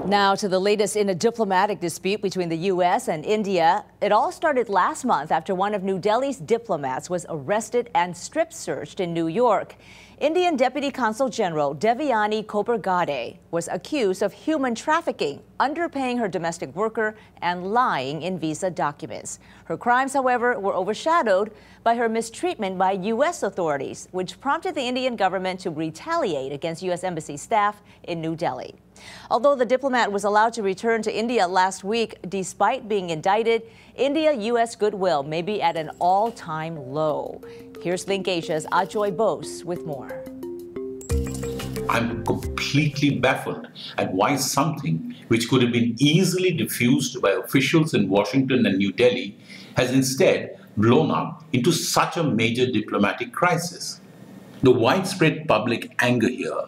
Now to the latest in a diplomatic dispute between the U.S. and India. It all started last month after one of New Delhi's diplomats was arrested and strip searched in New York. Indian Deputy Consul General Devyani Khobragade was accused of human trafficking, underpaying her domestic worker, and lying in visa documents. Her crimes, however, were overshadowed by her mistreatment by U.S. authorities, which prompted the Indian government to retaliate against U.S. Embassy staff in New Delhi. Although the diplomat was allowed to return to India last week, despite being indicted, India-U.S. goodwill may be at an all-time low. Here's LinkAsia's Ajoy Bose with more. I'm completely baffled at why something which could have been easily diffused by officials in Washington and New Delhi has instead blown up into such a major diplomatic crisis. The widespread public anger here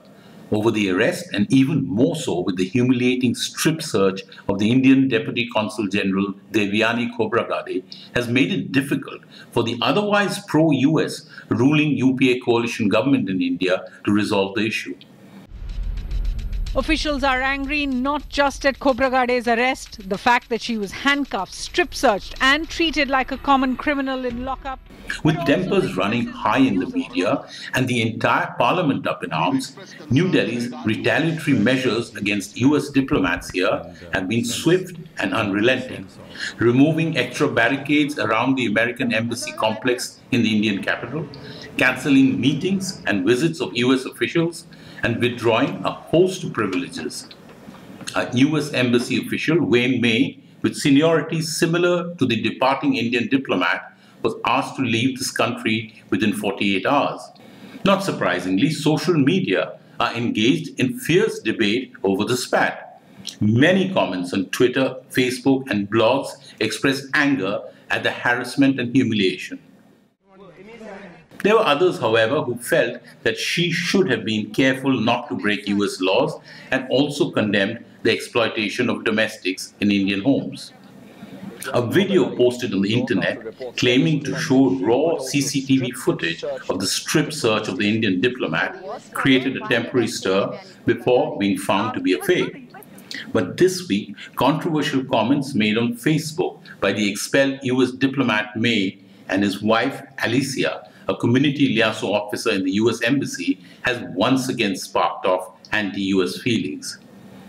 over the arrest, and even more so with the humiliating strip search of the Indian Deputy Consul General Devyani Khobragade, has made it difficult for the otherwise pro-US ruling UPA coalition government in India to resolve the issue. Officials are angry not just at Khobragade's arrest, the fact that she was handcuffed, strip-searched and treated like a common criminal in lockup. With tempers running high in the media and the entire parliament up in arms, New Delhi's retaliatory measures against US diplomats here have been swift and unrelenting, removing extra barricades around the American embassy complex in the Indian capital, cancelling meetings and visits of US officials, and withdrawing a host of privileges. A US embassy official, Wayne May, with seniority similar to the departing Indian diplomat, was asked to leave this country within 48 hours. Not surprisingly, social media are engaged in fierce debate over the spat. Many comments on Twitter, Facebook, and blogs express anger at the harassment and humiliation. There were others, however, who felt that she should have been careful not to break US laws and also condemned the exploitation of domestics in Indian homes. A video posted on the internet claiming to show raw CCTV footage of the strip search of the Indian diplomat created a temporary stir before being found to be a fake. But this week, controversial comments made on Facebook by the expelled US diplomat May and his wife Alicia, a community liaison officer in the US Embassy, has once again sparked off anti-US feelings.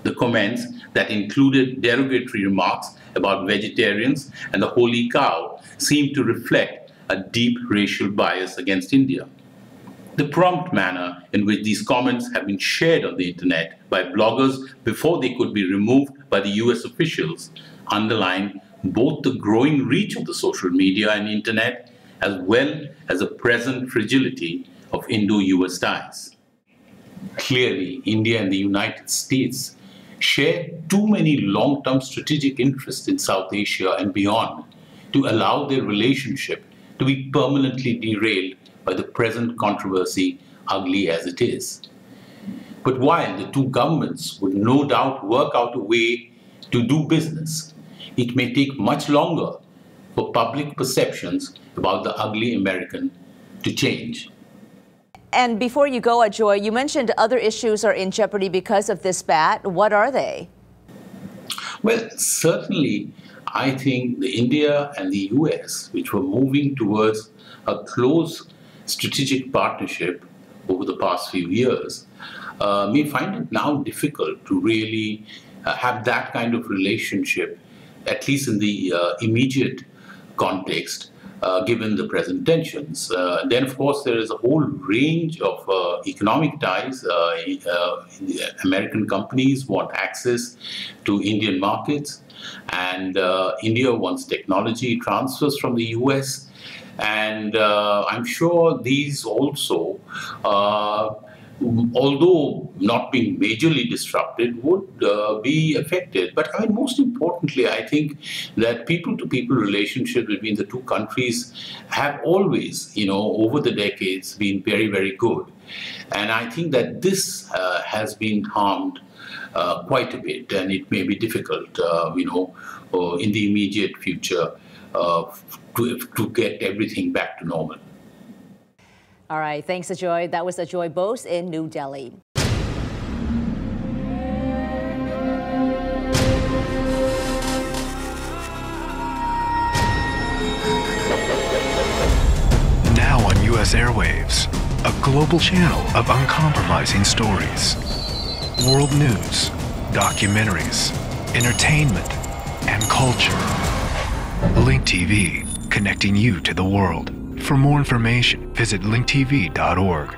The comments that included derogatory remarks about vegetarians and the holy cow seem to reflect a deep racial bias against India. The prompt manner in which these comments have been shared on the internet by bloggers before they could be removed by the US officials underline both the growing reach of the social media and internet as well as the present fragility of Indo-US ties. Clearly, India and the United States share too many long-term strategic interests in South Asia and beyond to allow their relationship to be permanently derailed by the present controversy, ugly as it is. But while the two governments would no doubt work out a way to do business, it may take much longer for public perceptions about the ugly American to change. And before you go, Ajoy, you mentioned other issues are in jeopardy because of this spat. What are they? Well, certainly, I think the India and the US, which were moving towards a close strategic partnership over the past few years, may find it now difficult to really have that kind of relationship, at least in the immediate context, given the present tensions. Then, of course, there is a whole range of economic ties. American companies want access to Indian markets, and India wants technology transfers from the US. And I'm sure these also, although not being majorly disrupted, would be affected. But I mean, most importantly, I think that people-to-people relationships between the two countries have always, over the decades been very, very good. And I think that this has been harmed quite a bit, and it may be difficult, in the immediate future to get everything back to normal. All right, thanks, Ajoy. That was Ajoy Bose in New Delhi. U.S. airwaves, a global channel of uncompromising stories. World news, documentaries, entertainment, and culture. Link TV, connecting you to the world. For more information, visit linktv.org.